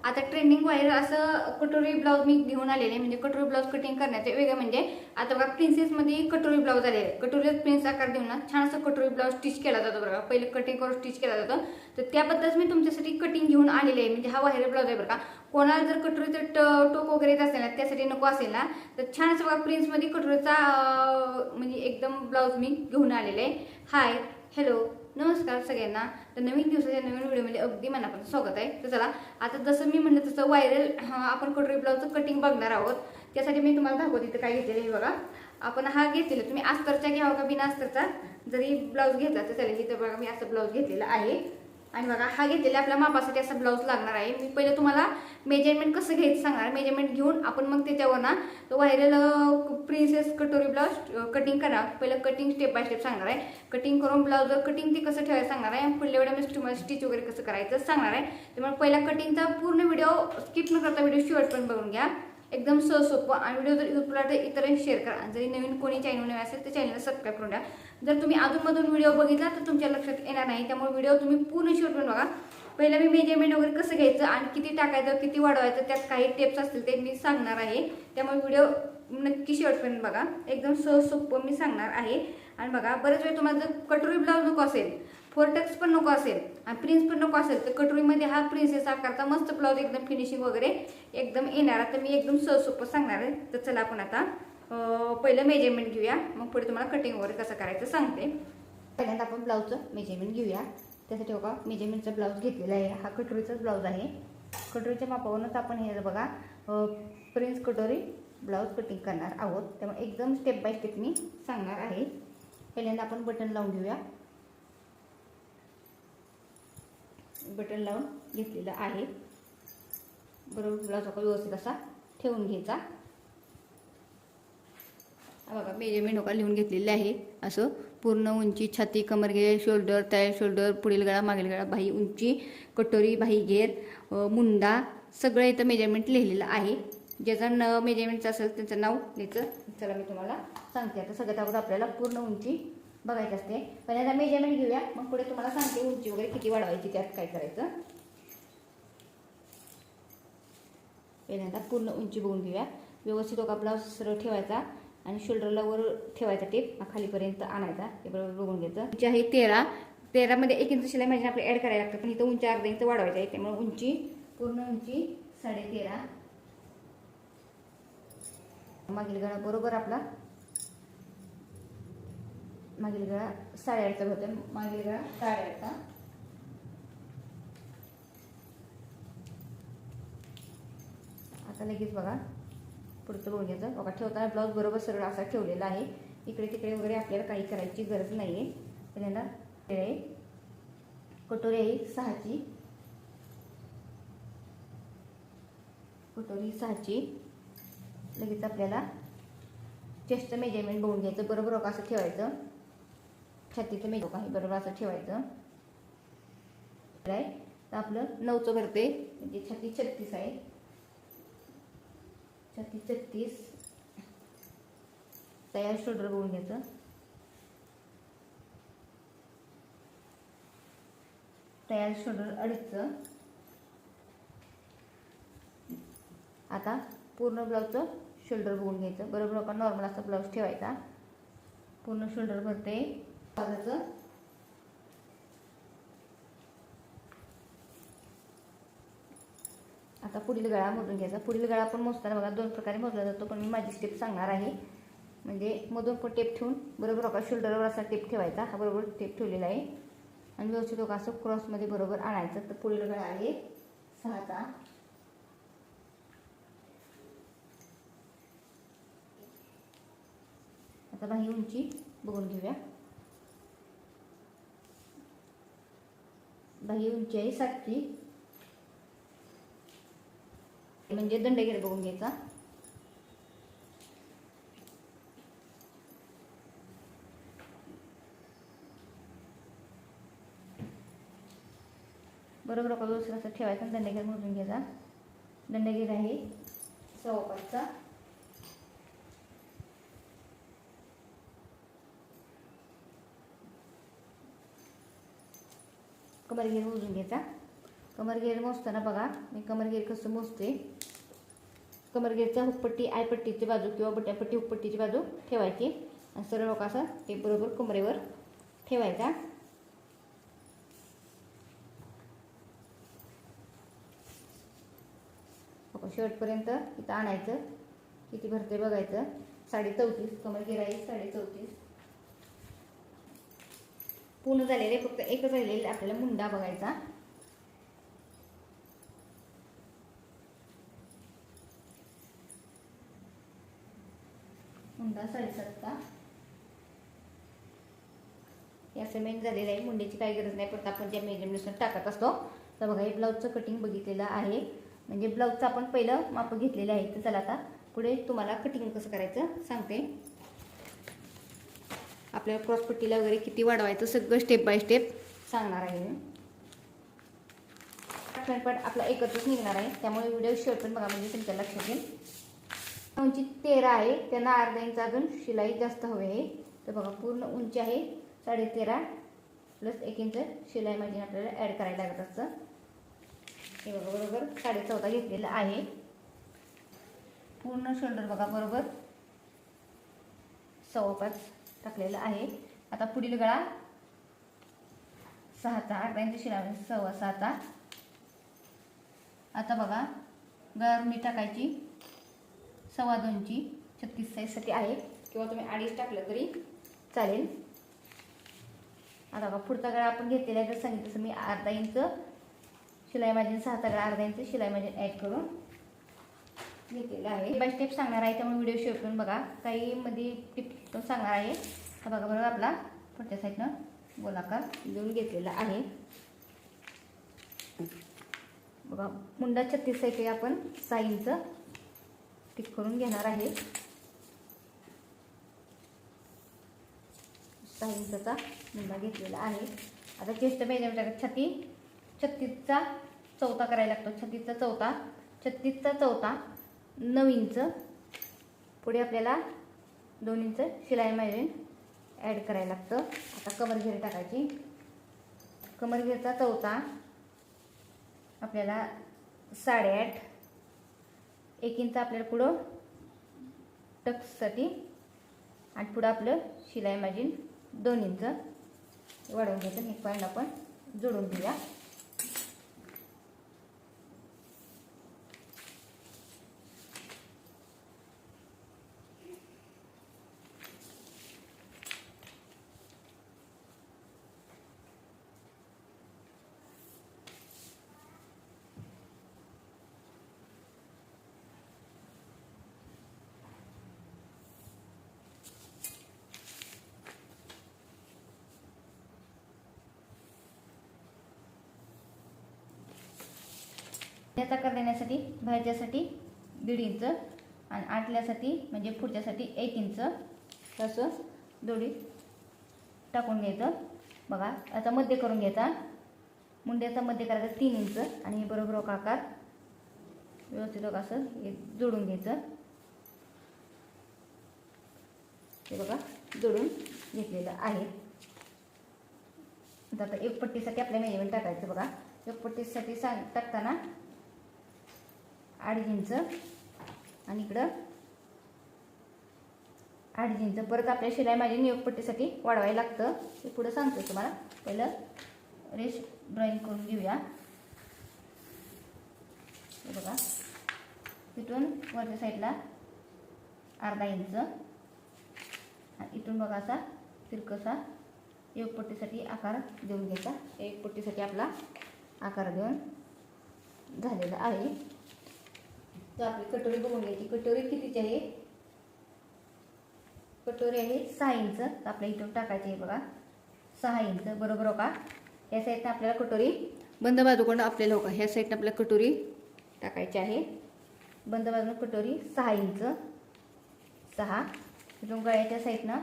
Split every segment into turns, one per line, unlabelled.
आता trending viral असं कटोरी ब्लाऊज मी घेऊन आलेले आहे. म्हणजे कटोरी ब्लाऊज कटिंग करण्याचे वेगळं म्हणजे आता बघा प्रिन्सेसमध्ये कटोरी ब्लाऊज आलेले आहे. कटोरीत प्रिन्स आकार देऊन ना छान असं कटोरी ब्लाऊज स्टिच केला जातो बघा. पहिले कटिंग करून स्टिच केला जातो. तर त्याबद्दलच मी तुमच्यासाठी कटिंग घेऊन आलेले आहे. म्हणजे हा व्हायरल ब्लाऊज आहे बरं का. कोणाला जर कटोरीचं टोक वगैरे येत असेल ना त्यासाठी नको असेल ना तर छान असं बघा प्रिन्समध्ये कटोरीचा म्हणजे एकदम ब्लाऊज मी घेऊन आलेले आहे. हाय, हॅलो, नमस्कार सगळ्यांना. तर नवीन दिवसाच्या नवीन व्हिडिओमध्ये अगदी मनापासून स्वागत आहे. तर चला आता जसं मी म्हणलं तसं व्हायरल आपण कटोरी ब्लाऊजचं कटिंग बघणार आहोत. त्यासाठी मी तुम्हाला दाखवते इथं काय घेतलेलं आहे बघा. आपण हा घेतलेला, तुम्ही अस्तरचा घ्यावा का बिना अस्तरचा जरी ब्लाऊज घेतला तर चालेल. इथं बघा मी असं ब्लाऊज घेतलेला आहे. आणि बघा हा घेतलेला आपल्या मापासाठी असा ब्लाऊज लागणार आहे. मी पहिले तुम्हाला मेजरमेंट कसं घ्यायचं सांगणार. मेजरमेंट घेऊन आपण मग त्याच्यावर ना तो व्हायरल प्रिन्सेस कटोरी ब्लाऊज कटिंग करा. पहिलं कटिंग स्टेप बाय स्टेप सांगणार आहे. कटिंग करून ब्लाऊजवर कटिंग ते कसं ठेवायचं सांगणार आहे. पुढल्या व्हिडिओमध्ये तुम्हाला स्टिच वगैरे कसं करायचं सांगणार आहे. त्यामुळे पहिला कटिंगचा पूर्ण व्हिडिओ स्किप न करता व्हिडिओ शेवट पण बघून घ्या. एकदम सोपं. आणि व्हिडिओ जर युजफुल वाटला तर इतरांनी शेअर करा. जरी नवीन कोणी चॅनल नवीन असेल तर चॅनलला सबस्क्राईब करून द्या. जर तुम्ही अधूनमधून व्हिडिओ बघितला तर तुमच्या लक्षात येणार नाही. त्यामुळे व्हिडिओ तुम्ही पूर्ण शेवटपर्यंत बघा. पहिला मी मेजरमेंट वगैरे कसं घ्यायचं आणि किती टाकायचं किती वाढवायचं त्यात काही टिप्स असतील ते मी सांगणार आहे. त्यामुळे व्हिडिओ नक्की शेवटपर्यंत बघा. एकदम सोपं मी सांगणार आहे. आणि बघा बरेच वेळ तुम्हाला जर कटोरी ब्लाऊज नको असेल, फोरटक्स पण नको असेल आणि प्रिन्स पण नको असेल तर कटोरीमध्ये हा प्रिन्सेस आकारचा मस्त ब्लाऊज एकदम फिनिशिंग वगैरे एकदम येणार. तर मी एकदम सोपं सांगणार आहे. तर चला आपण आता पहिलं मेजरमेंट घेऊया, मग पुढे तुम्हाला कटिंग वगैरे कसं करायचं सांगते. पहिल्यांदा आपण ब्लाऊजचं मेजरमेंट घेऊया. त्यासाठी बघा मेजरमेंटचा ब्लाऊज घेतलेला आहे. हा कटोरीचाच ब्लाऊज आहे. कटोरीच्या मापावरूनच आपण हे बघा प्रिन्स कटोरी ब्लाऊज कटिंग करणार आहोत. त्यामुळे एकदम स्टेप बाय स्टेप मी सांगणार आहे. पहिल्यांदा आपण बटन लावून घेऊया. बटन लावून घेतलेलं आहे. बरोबर ब्लाऊज आपण व्यवस्थित असा ठेवून घ्यायचा. बघा मेजरमेंट बघा लिहून घेतलेले आहे. असं पूर्ण उंची, छाती, कमर घेर, शोल्डर, टाय शोल्डर, पुढील गळा, मागील गळा, बाही उंची, कटोरी, बाही घेर, मुंडा सगळं इथं मेजरमेंट लिहिलेलं आहे. ज्याचं मेजरमेंटचं असेल त्याचं नाव लिहायचं. चला मी तुम्हाला सांगते. आता सगळ्यात अगोदर आपल्याला पूर्ण उंची बघायची असते. पहिल्यांदा मेजरमेंट घेऊया, मग पुढे तुम्हाला सांगते उंची वगैरे किती वाढवायची त्यात काय करायचं. पहिल्यांदा पूर्ण उंची बघून घेऊया. व्यवस्थित बघा ब्लाऊज सरळ ठेवायचा आणि शोल्डरला वर ठेवायचा टेप खालीपर्यंत आणायचा. ते बरोबर बघून घ्यायचं. उंची आहे 13मध्ये 1 इंच शिलाई मार्जिन आपल्याला ॲड करायला लागतं, पण इथं उंची अर्धा इंच वाढवायचं आहे. त्यामुळे उंची पूर्ण उंची 13.5. मागील गळा बरोबर आपला मागील गळा 8.5चा होता. मागील गळा 8.5चा. आता लगेच बघा पुढचं बघून घ्यायचं. बघा ठेवताना ब्लाऊज बरोबर सरळ असा ठेवलेला आहे. इकडे तिकडे वगैरे आपल्याला काही करायची गरज नाही आहे. पहिल्यांदा कटोरी आहे 6ची. कटोरी 6ची. लगेच आपल्याला चेस्टचं मेजरमेंट बघून घ्यायचं. बरोबर असं ठेवायचं. छातीचं मेजरमेंट आहे बरोबर असं ठेवायचं. तर आपलं 9चं भरते म्हणजे छाती 36 आहे. छाती 36. तयार शोल्डर बघून घ्यायचं. तयार शोल्डर 2.5चं. आता पूर्ण ब्लाऊजचं शोल्डर बघून घ्यायचं. बरोबर आपण नॉर्मल असा ब्लाऊज ठेवायचा. पूर्ण शोल्डर भरते बाजूचं. आता पुढील गळा मोजून घ्यायचा. पुढील गळा पण मोजताना बघा 2 प्रकारे मोजला जातो, पण मी माझी स्टेप सांगणार आहे. म्हणजे मधून पण टेप ठेवून बरोबर बघा शोल्डरवर असा टेप ठेवायचा. हा बरोबर टेप ठेवलेला आहे आणि व्यवस्थित बघा असं क्रॉसमध्ये बरोबर आणायचं. तर पुढील गळा आहे 6चा. आता बाही उंची बघून घेऊया. बाही उंची आहे 7ची. म्हणजे दंडगेर बघून घ्यायचा. बरोबर आपण व्यवस्थित असं ठेवायचा. दंडगेर मोजून घ्यायचा. दंडगेर आहे 5.25चा. कमर घेर मोजून घ्यायचा. कमरघेर मोजताना बघा मी कमरघेर कसं मोजते. कमरघेरचा हुकपट्टी आयपट्टीची बाजू किंवा बट्यापट्टी हुकपट्टीची बाजू ठेवायची आणि सरळ असा ते बरोबर कमरेवर ठेवायचा. शेवटपर्यंत इथं आणायचं. किती भरते बघायचं. 34.5 कमरघेर आहे. 34.5 पूर्ण झालेले. फक्त एकच राहिलेले आपल्याला मुंडा बघायचा. मुंडा 7.5 हे असं मेन झालेलं आहे. मुंड्याची काही गरज नाही, फक्त आपण ज्या मेजरमेंटनुसार टाकत असतो. तर बघा हे ब्लाऊजचं कटिंग बघितलेलं आहे. म्हणजे ब्लाऊजचं आपण पहिलं माप घेतलेलं आहे. तर चला आता पुढे तुम्हाला कटिंग कसं करायचं सांगते. आपल्याला क्रॉसपट्टीला वगैरे किती वाढवायचं सगळं स्टेप बाय स्टेप सांगणार आहे. फ्रंटपार्ट आपला एकत्रच निघणार आहे, त्यामुळे व्हिडिओ शेवटपर्यंत बघा म्हणजे तुमच्या लक्षात येईल. उंची 13 आहे, त्यांना अर्धा इंच अजून शिलाई जास्त हवी आहे. तर बघा पूर्ण उंची आहे 13.5 प्लस 1 इंच शिलाई मार्जिन आपल्याला ॲड करायला लागत असतं. हे बघा बरोबर 14.5 घेतलेलं आहे. पूर्ण शोल्डर बघा बरोबर 5.25 टाकलेलं आहे. आता पुढील गळा 6चा अर्धा इंच शिलाई 6.25चा. आता बघा गळा रुंदी टाकायची 2.25ची 36 साईजसाठी आहे, किंवा तुम्ही 2.5 टाकलं तरी चालेल. आता बघा पुढचा गळा आपण घेतलेला आहे. तर सांगितलं तसं मी अर्धा इंच शिलाई मार्जिन 6चा गळा अर्धा इंच शिलाई मार्जिन ॲड करून घेतलेला आहे. स्टेप बाय स्टेप सांगणार आहे, त्यामुळे व्हिडिओ शेअर करून बघा. काही मध्ये टिप पण सांगणार आहे. तर बघा बरोबर आपला पुढच्या साईडनं गोलाकार देऊन घेतलेला आहे. बघा मुंडा 36 साईड आपण 6 इंच टिक करून घेणार आहे. 6 इंचचा मुंडा घेतलेला आहे. आता चेस्ट मेजरमेंट छाती 36चा चौथा करायला लागतो. 36चा चौथा 9 इंच. पुढे आपल्याला 2 इंच शिलाई मार्जिन ॲड करायला लागतं. आता कमरघेर टाकायची. कमरघेरचा चौथा आपल्याला 8.5 1 इंच आपल्याला पुढं टक्ससाठी आणि पुढं आपलं शिलाई मार्जिन 2 इंच वाढवून घ्यायचं. नेक पॉईंट आपण जोडून घेऊया. त्याचा आकार देण्यासाठी बाहेरच्यासाठी 1.5 इंच आणि आतल्यासाठी म्हणजे पुढच्यासाठी 1 इंच असं दोडी टाकून घ्यायचं. बघा आता मध्य करून घ्यायचा. मुंड्याचा मध्य करायचा 3 इंच आणि हे बरोबर आकार व्यवस्थित असं हे जोडून घ्यायचं. हे बघा जोडून घेतलेलं आहे. आता एक पट्टीसाठी आपल्या मेजरमेंट टाकायचं. बघा एक पट्टीसाठी टाकताना 2.5 इंच आणि इकडं 2.5 इंच. परत आपल्या शिलाई मार्जिन योगपट्टीसाठी वाढवायला लागतं. ते पुढे सांगतो तुम्हाला. पहिलं रेष ड्रॉईंग करून घेऊया. हे बघा इथून वरच्या साईडला 1/2 इंच आणि इथून बघा असा तिरकसा योगपट्टीसाठी आकार देऊन घ्यायचा. योगपट्टीसाठी आपला आकार देऊन झालेला आहे. तर आपली कटोरी बघून घ्यायची. कटोरी कितीची आहे? कटोरी आहे 6 इंच. तर आपल्या इथून टाकायची आहे बघा 6 इंच बरोबर हो का. या साईडनं आपल्याला कटोरी बंद बाजूकडून आपल्याला हो का ह्या साईडनं आपल्याला कटोरी टाकायची आहे. बंद बाजूनं कटोरी 6 इंच 6. इथून गळ्याच्या साईडनं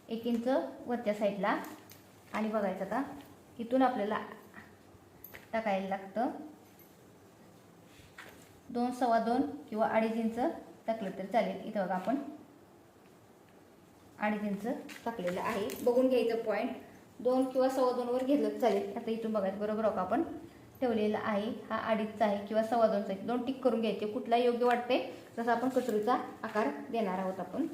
1 इंच वरच्या साईडला आणि बघायचं आता इथून आपल्याला टाकायला लागतं 2, 2.25 किंवा 2.5 इंच टाकलं तर चालेल. इथं बघा आपण 2.5 इंच टाकलेलं आहे. बघून घ्यायचं पॉईंट 2 किंवा 2.25 वर घेतलं तर चालेल. आता इथून बघायचं बरोबर हो का आपण ठेवलेला आहे हा 2.5चा आहे किंवा 2.25चा आहे. 2 टिक करून घ्यायचे, कुठला योग्य वाटते तसा आपण कटोरीचा आकार देणार आहोत आपण.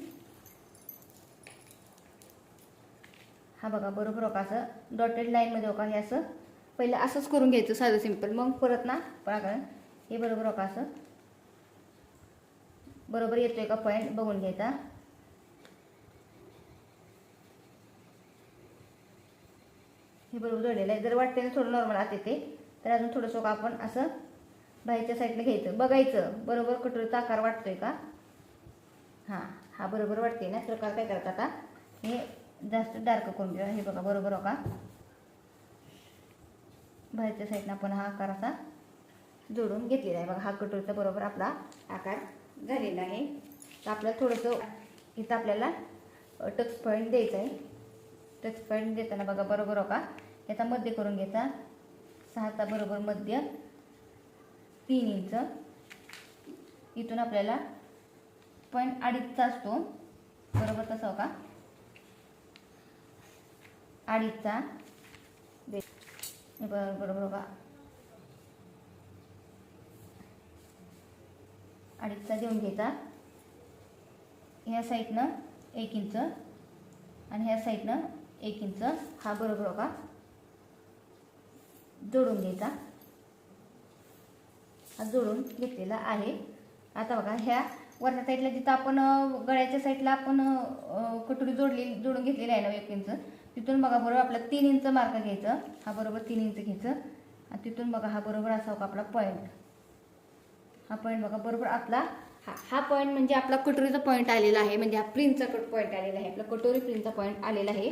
हा बघा बरोबर का असं डॉटेड लाईनमध्ये हो का हे असं पहिलं असंच करून घ्यायचं साधं सिंपल. मग परत ना बघा हे बरोबर हो का असं बरोबर येतोय का पॉईंट बघून घ्यायचा. हे बरोबर जोडलेलं आहे. जर वाटते ना थोडं नॉर्मल आत येते तर अजून थोडंसं आपण असं बाहेरच्या साईडला घ्यायचं, बघायचं बरोबर कटोरीचा आकार वाटतोय का. हां हा बरोबर वाटते ना. तर काय करायचं आता हे जास्त डार्क करून घेऊया. हे बघा बरोबर हो का बाहेरच्या साईडनं आपण हा आकार असा जोडून घेतलेला आहे. बघा हा कटोरीचा बरोबर आपला आकार झालेला आहे. तर आपल्याला थोडंसं इथं आपल्याला टच पॉईंट द्यायचं आहे. टच पॉईंट देताना बघा बरोबर हो का याचा मध्य करून घ्यायचा. 6चा बरोबर मध्य 3 इंच. इथून आपल्याला पॉईंट 2.5चा असतो बरोबर तसा हो का 2.5चा बरोबर हो का 2.5चा देऊन घ्यायचा. ह्या साईडनं 1 इंच आणि ह्या साईडनं 1 इंच हा बरोबर हो का जोडून घ्यायचा. हा जोडून घेतलेला आहे. आता बघा ह्या वरच्या साईडला जिथं आपण गळ्याच्या साईडला आपण कटोरी जोडून घेतलेली आहे ना 1 इंच, तिथून बघा बरोबर आपला 3 इंच मार्क घ्यायचं. हा बरोबर 3 इंच घ्यायचं आणि तिथून बघा हा बरोबर असा होता आपला पॉईंट. हा पॉईंट बघा बरोबर आपला हा पॉईंट म्हणजे आपला कटोरीचा पॉईंट आलेला आहे. म्हणजे हा प्रिन्सचा पॉईंट आलेला आहे. आपला कटोरी प्रिन्सचा पॉईंट आलेला आहे.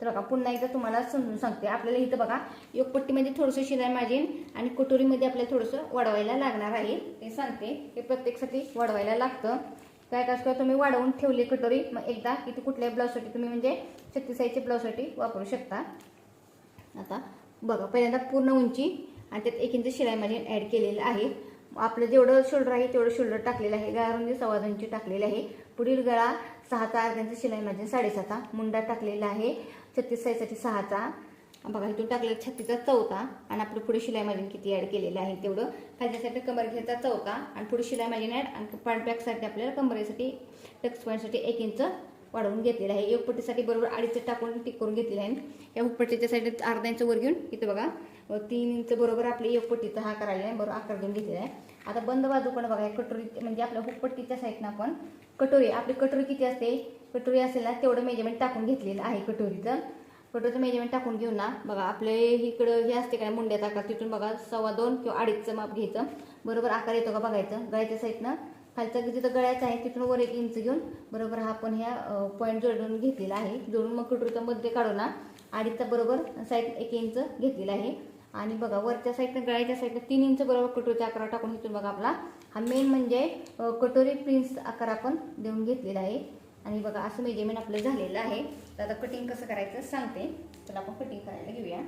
तर बघा पुन्हा एकदा तुम्हाला समजून सांगते. आपल्याला इथं बघा योगपट्टीमध्ये थोडंसं शिलाई मार्जिन आणि कटोरीमध्ये आपल्याला थोडंसं वाढवायला लागणार आहे. ते सांगते हे प्रत्येकसाठी वाढवायला लागतं. काय काय असतं तुम्ही वाढवून ठेवली कटोरी मग एकदा इथे कुठल्याही ब्लाऊजसाठी तुम्ही म्हणजे 36 साईजच्या ब्लाऊजसाठी वापरू शकता. आता बघा पहिल्यांदा पूर्ण उंची आणि त्यात 1 इंच शिलाई मार्जिन ॲड केलेलं आहे. आपलं जेवढं शोल्डर आहे तेवढं शोल्डर टाकलेलं आहे. गळारुंदी 2.25 इंची टाकलेली आहे. पुढील गळा 6चा अर्धा इंच शिलाई मार्जिन 7.5चा मुंडा टाकलेला आहे. 36 साईजसाठी 6चा बघा इथून टाकलेला 36चा 4था आणि आपलं पुढे शिलाई मार्जिन किती ॲड केलेलं आहे तेवढं. खालच्या साईडला कमर घेता 4था आणि पुढे शिलाई मार्जिन ॲड आणि पार्ट बॅकसाठी आपल्याला कमरेसाठी टक्स पॉईंटसाठी 1 इंच वाढवून घेतलेलं आहे. योगपट्टीसाठी बरोबर 2.5 टाकून टिक करून घेतलेलं आहे. या हुकपट्टीच्या साईडला अर्धा इंच वर घेऊन इथं बघा 3 इंच बरोबर आपली योगपट्टीचा हा करायला आहे बरोबर आकार देऊन घेतलेला आहे. आता बंद बाजू पण बघा कटोरी म्हणजे आपल्या हुकपट्टीच्या साईडनं आपण कटोरी आपली कटोरी किती असते कटोरी असेल ना तेवढं मेजरमेंट टाकून घेतलेलं आहे. कटोरीचं मेजरमेंट टाकून घेऊन ना बघा आपले इकडं हे असते का मुंड्याचा आकार तिथून बघा 2.25 किंवा 2.5चं माप घ्यायचं. बरोबर आकार येतो का बघायचं. गळ्याच्या साईडनं खालचा जिथं गळ्याचा आहे तिथून वर 1 इंच घेऊन बरोबर हा आपण ह्या पॉईंट जोडून घेतलेला आहे. जोडून मग कटोरीचा मध्ये काढून ना 2.5चा बरोबर साईड 1 इंच घेतलेला आहे. आणि बघा वरच्या साईडनं गळ्याच्या साईडनं 3 इंच बरोबर कटोरीचा आकार टाकून इथून बघा आपला हा मेन म्हणजे कटोरी प्रिन्स आकार आपण देऊन घेतलेला आहे. आणि बघा असं मेजरमेंट आपलं झालेलं आहे. तर आता कटिंग कसं करायचं सांगते. तर आपण कटिंग करायला घेऊया.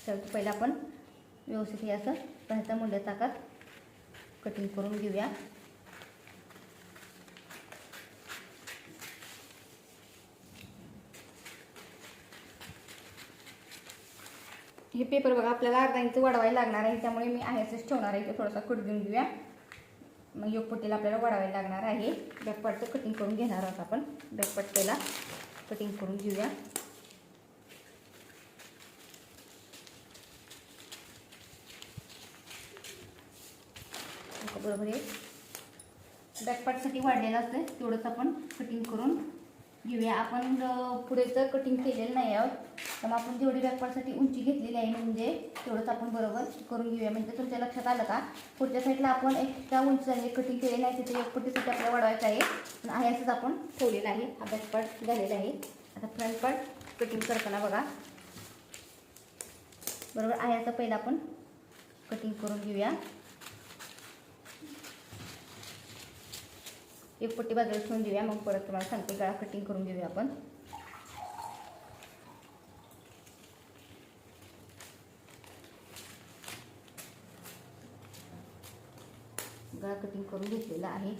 तर पहिलं आपण व्यवस्थित हे असं बाहेरचा मुंड्याचा आकार कटिंग करून घेऊया. हे पेपर बघा आपल्याला अर्धा इंच वाढवायला लागणार आहे. त्यामुळे मी आहेच ठेवणार आहे. ते थोडासा कट देऊन घेऊया. मग योगपट्टीला आपल्याला वाढवायला लागणार आहे. बॅकपार्टचं कटिंग करून घेणार आहोत आपण. बॅकपार्टला कटिंग करून घेऊया. बरोबर आहे बॅकपार्टसाठी वाढलेलं असतं तेवढंच आपण कटिंग करून घेऊया. आपण पुढेचं कटिंग केलेलं नाही आहोत तर आपण जेवढी बॅकपार्टसाठी उंची घेतलेली आहे म्हणजे तेवढंच आपण बरोबर करून घेऊया. म्हणजे तुमच्या लक्षात आलं का पुढच्या साईडला आपण एक्स्ट्रा उंची झाली कटिंग केलेलं आहे तिथे योगपट्टीसाठी आपल्याला वाढवायचं आहे. पण आहे असंच आपण ठेवलेलं आहे. हा बॅकपार्ट झालेला आहे. आता फ्रंट पार्ट कटिंग करताना बघा बरोबर आहे असं पहिलं आपण कटिंग करून घेऊया. एक पट्टी बाजूला ठेवून देऊया. मग परत तुम्हाला सांगते गळा कटिंग करून घेऊया आपण. गळा कटिंग करून घेतलेला आहे.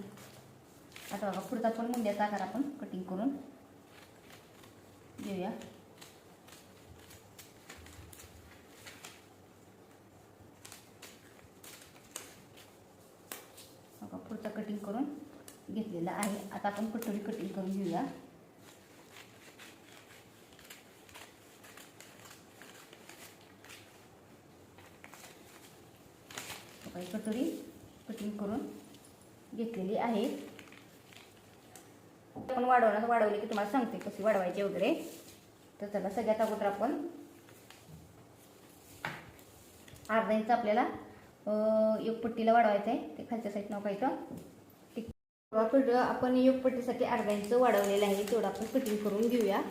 आता बघा पुढचा पण मुंड्याचा आकार आपण कटिंग करून घेऊया. कटिंग करून घेतलेलं आहे. आता आपण कटोरी कटिंग करून घेऊया. कटोरी कटिंग करून घेतलेली आहे. आपण वाढवली की तुम्हाला सांगते कशी वाढवायची वगैरे. तर चला सगळ्यात अगोदर आपण अर्धा इंच आपल्याला योगपट्टीला वाढवायचं आहे. ते खालच्या साईडनं काय तर आपण योगपट्टीसाठी अर्धा इंच वाढवलेलं आहे. तेवढं आपण कटिंग करून घेऊया.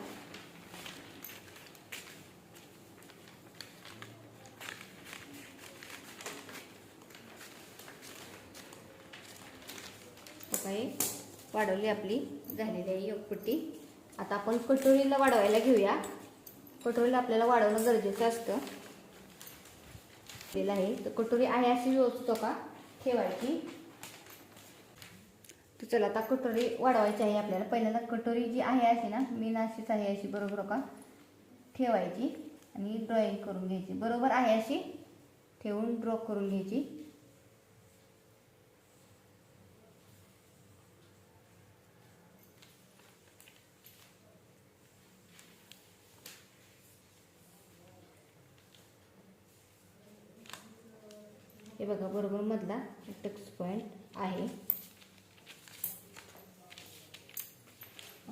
वाढवली आपली झालेली आहे योगपट्टी. आता आपण कटोरीला वाढवायला घेऊया. कटोरीला आपल्याला वाढवणं गरजेचं असतं आहे. तर कटोरी आहे अशी व्यवस्थित का ठेवायची. तर चला आता कटोरी वाढवायची आहे आपल्याला. पहिल्यांदा कटोरी जी आहे अशी ना मेन अशीच आहे अशी बरोबर का ठेवायची आणि ड्रॉईंग करून घ्यायची. बरोबर आहे अशी ठेवून ड्रॉ करून घ्यायची. हे बघा बरोबर मधला टक्स पॉइंट आहे.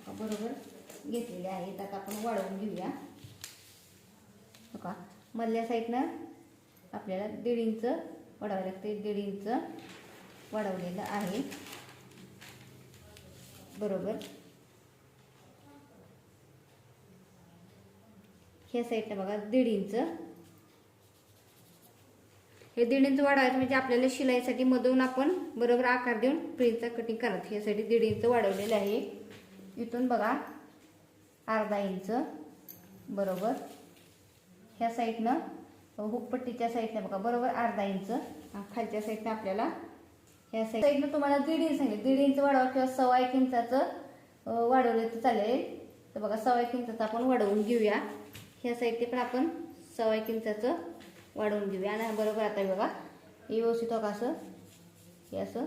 बरोबर घेतलेले आहेत. आता आपण वाढवून घेऊया. बघा मधल्या साईडनं आपल्याला 1.5 इंच वाढवायला लागते. 1.5 इंच वाढवलेलं आहे बरोबर. ह्या साईडनं बघा 1.5 इंच. हे 1.5 इंच वाढवायचं म्हणजे आपल्याला शिलाईसाठी मधून आपण बरोबर आकार देऊन प्रिन्सचा कटिंग करायचं. यासाठी 1.5 इंच वाढवलेलं आहे. इथून बघा अर्धा इंच बरोबर. ह्या साईडनं हुकपट्टीच्या साईडनं बघा बरोबर अर्धा इंच. खालच्या साईडनं आपल्याला ह्या साईडनं तुम्हाला 1.5 इंच सांगितलं. 1.5 इंच वाढवा किंवा 1.25 इंचाचं वाढवलं तर चालेल. तर बघा 1.25 इंचाचं आपण वाढवून घेऊया. ह्या साईडने पण आपण 1.25 इंचाचं वाढवून घेऊया. आणि बरोबर आता बघा हे व्यवस्थित असं हे असं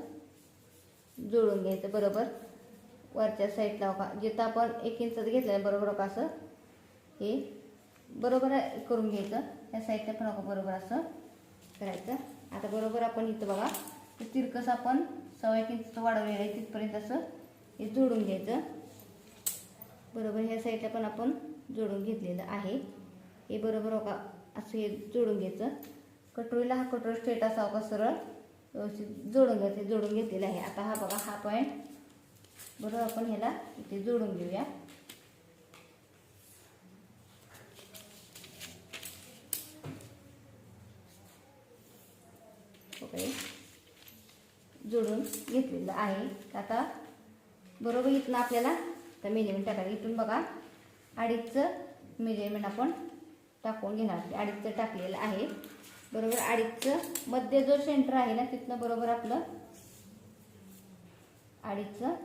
जोडून घ्यायचं बरोबर. वरच्या साईडला बघा जिथं आपण 1 इंचाचं घेतलं बरोबर का असं हे बरोबर करून घ्यायचं. या साईडला पण बरोबर असं करायचं. आता बरोबर आपण इथं बघा तिरकस आपण 1.25 इंचाचं वाढवलेलं आहे तिथपर्यंत असं हे जोडून घ्यायचं बरोबर. ह्या साईडला पण आपण जोडून घेतलेलं आहे. हे बरोबर का असं हे जोडून घ्यायचं. कटोरीला हा कटोरी स्ट्रेट असावा का सरळ व्यवस्थित जोडून घ्यायचं. जोडून घेतलेलं आहे. आता हा बघा हा पॉईंट बरोबर आपण ह्याला इथे जोडून घेऊया. ओके जोडून घेतलेलं आहे. आता बरोबर इथून आपल्याला तर मेजरमेंट टाकायचं. इथून बघा 2.5चं मेजरमेंट आपण टाकून घेणार. 2.5चं टाकलेलं आहे बरोबर. 2.5चं मध्ये जो सेंटर आहे ना तिथनं बरोबर आपलं 2.5चं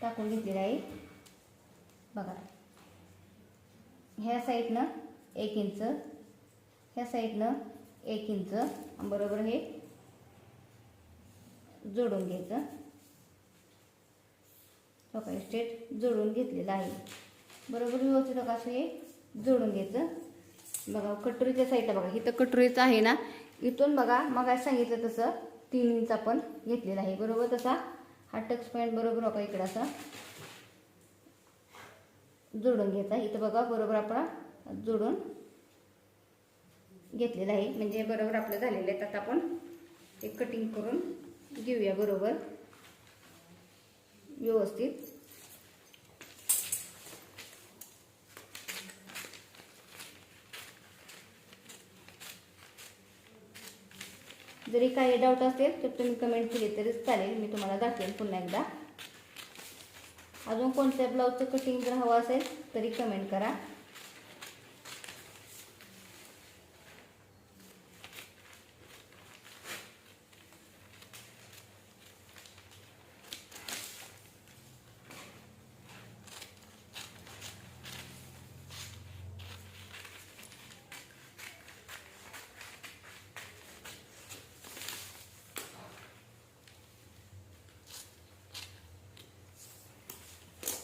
टाकून घेतलेलं आहे बघा. ह्या साईडनं 1 इंच, ह्या साईडनं 1 इंच बरोबर हे जोडून घ्यायचं. बघा स्ट्रेट जोडून घेतलेलं आहे बरोबर. व्यवस्थित असं हे जोडून घ्यायचं. बघा कटोरीच्या साईडला बघा इथं कटोरीचं आहे ना इथून बघा मग सांगितलं तसं 3 इंच आपण घेतलेला आहे बरोबर. तसा हा टक्स पॉईंट बरोबर बघा इकडं असा जोडून घ्यायचा. इथं बघा बरोबर आपण जोडून घेतलेलं आहे म्हणजे बरोबर आपलं झालेलं आहे. आता आपण हे कटिंग करून घेऊया बरोबर व्यवस्थित. जरी काही डाऊट असेल तर तुम्ही कमेंट केली तरी चालेल. मी तुम्हाला दाखवेन पुन्हा एकदा. अजून कोणत्या ब्लाऊजचं कटिंग जर हवं असेल तरी कमेंट करा.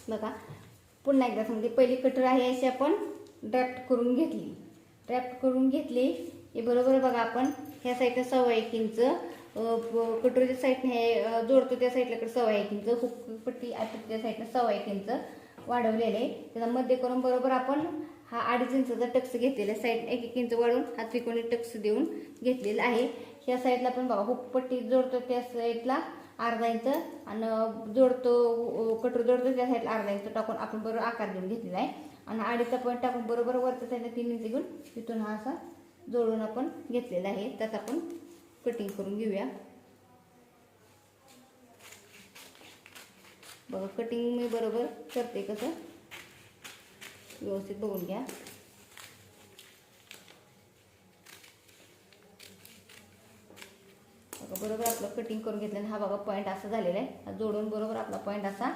बघा पुन्हा एकदा सांगते, पहिली कटर आहे अशी आपण ड्राफ्ट करून घेतली. ड्राफ्ट करून घेतली हे बरोबर बघा, आपण ह्या साईडला 1.25 इंच कटोरीच्या साईडने हे जोडतो त्या साईडला 1.25 इंच, हुकपट्टी त्या साईडला 1.25 इंच वाढवलेले आहे. त्याचा मध्ये करून बरोबर आपण हा 2.5 इंचचा टक्स घेतलेला आहे. साईड 1 इंच वाढवून हा त्रिकोणी टक्स देऊन घेतलेला आहे. ह्या साईडला पण बघा हुकपट्टी जोडतो त्या साईडला 1/2 इंच आणि जोडतो कटोरी जोडतो त्या साईडला 1/2 इंच टाकून आपण बरोबर आकार देऊन घेतलेला आहे. आणि 2.5चा पॉईंट टाकून बरोबर वरच्या साईडला 3 इंच घेऊन तिथून हा असा जोडून आपण घेतलेला आहे. त्यात आपण कटिंग करून घेऊया. बघा कटिंग मी बरोबर करते, कसं व्यवस्थित बघून घ्या. बरोबर आपलं कटिंग करून घेतलं. हा बघा पॉईंट असा झालेला आहे. हा जोडून बरोबर आपला पॉईंट असा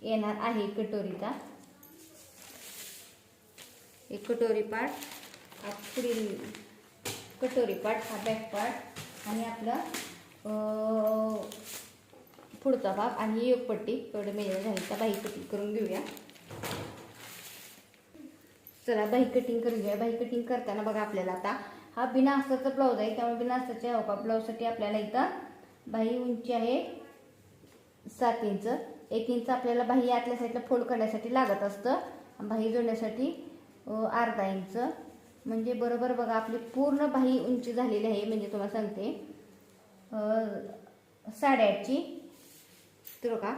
येणार आहे कटोरीचा. एक कटोरी पार्ट, हा पुढील कटोरी पार्ट, हा बॅक पार्ट आणि आपला पुढचा भाग आणि एक पट्टी एवढे मेजर झाली. तर बाही कटिंग करून घेऊया. चला बाही कटिंग करून घेऊया. बाही कटिंग करताना बघा आपल्याला आता हा बिना अस्ताचा ब्लाऊज आहे, त्यामुळे बिना अस्ताच्या ब्लाऊजसाठी आपल्याला इथं बाही उंची आहे 7 इंच. 1 इंच आपल्याला बाही आतल्या साईडला फोल्ड करण्यासाठी लागत असतं. बाही जोडण्यासाठी 1/2 इंच. म्हणजे बरोबर बघा आपली पूर्ण बाही उंची झालेली आहे. म्हणजे तुम्हाला सांगते 8.5ची. तर बघा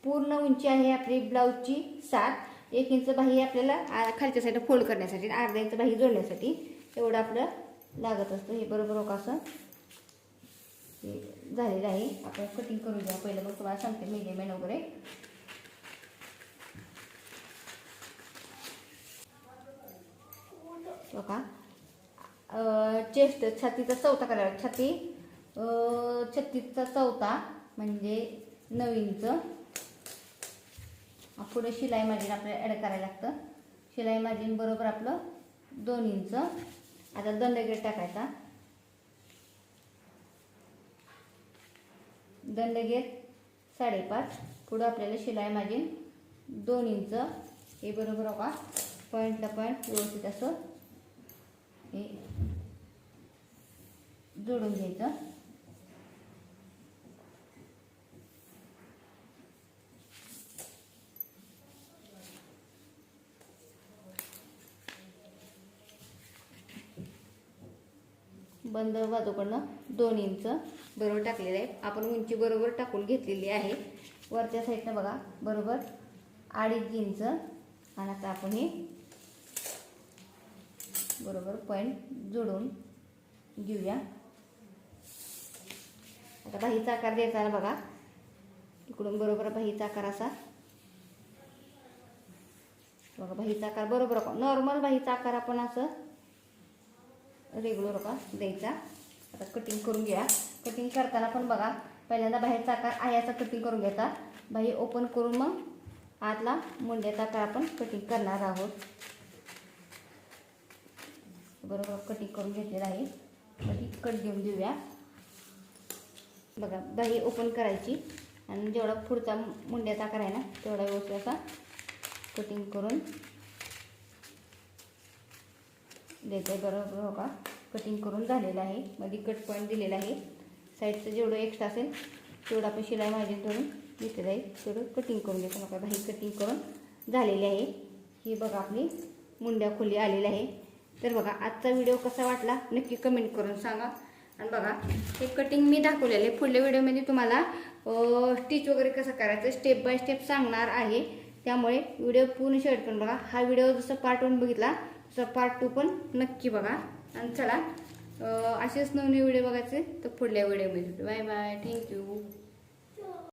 पूर्ण उंची आहे आपली ब्लाऊजची 7. 1 इंच बाही आपल्याला खालच्या साईडला फोल्ड करण्यासाठी, 1/2 इंच बाही जोडण्यासाठी एवढं आपलं लागत असतं. हे बरोबर बघा असं झालेलं आहे. आपण कटिंग करून घ्या पहिलं, मग तुम्हाला सांगते मेजरमेंट वगैरे. बघा चेस्ट छातीचा चौथा करायला, छाती 36चा चौथा म्हणजे 9 इंच. पुढे शिलाई मार्जिन आपल्याला ॲड करायला लागतं. शिलाई मार्जिन बरोबर आपलं 2 इंच. आता दंडगेर टाकायचा. दंडगेर 5.5. पुढं आपल्याला शिलाई मार्जिन 2 इंच. हे बरोबर बघा पॉईंटला पॉईंट व्यवस्थित असं हे जोडून घ्यायचं. बंद बाजूकडनं 2 इंच बरोबर टाकलेलं आहे. आपण उंची बरोबर टाकून घेतलेली आहे. वरच्या साईडनं बघा बरोबर 2.5 इंच. आणि आता आपण हे बरोबर पॉईंट जोडून घेऊया. आता बाहीचा आकार द्यायचा आहे बघा. इकडून बरोबर बाहीचा आकार असा बघा. बाहीचा आकार बरोबर नॉर्मल बाहीचा आकार आपण असं रेग्युलर का द्यायचा. आता कटिंग करून घ्या. कटिंग करताना पण बघा पहिल्यांदा बाहेरचा आकार आहे असा कटिंग करून घ्यायचा. बाही ओपन करून मग आतला मुंड्याचा आकार आपण कटिंग करणार आहोत. बरोबर कटिंग करून घेतलेला आहे. बाही कट देऊन देऊया. बघा बाही ओपन करायची आणि जेवढा पुढचा मुंड्याचा आकार आहे ना तेवढा व्यवस्थित असा कटिंग करून द्यायचं आहे. बरोबर हो का कटिंग करून झालेलं आहे. मध्ये कट पॉईंट दिलेला आहे. साईडचं जेवढं एक्स्ट्रा असेल तेवढं आपण शिलाई मार्जिन करून घेतलेलं आहे. तेवढं कटिंग करून घ्यायचं. बघा बाही कटिंग करून झालेली आहे. ही बघा आपली मुंड्या खोली आलेली आहे. तर बघा आजचा व्हिडिओ कसा वाटला नक्की कमेंट करून सांगा. आणि बघा हे कटिंग मी दाखवलेलं आहे. पुढल्या व्हिडिओमध्ये तुम्हाला स्टिच वगैरे कसं करायचं स्टेप बाय स्टेप सांगणार आहे. त्यामुळे व्हिडिओ पूर्ण शेअर करून बघा. हा व्हिडिओ जसं पार्ट 1 बघितला तसं पार्ट 2 पण नक्की बघा. आणि चला असेच नवीन व्हिडिओ बघायचे तर पुढल्या व्हिडिओमध्ये. Bye bye. थँक्यू.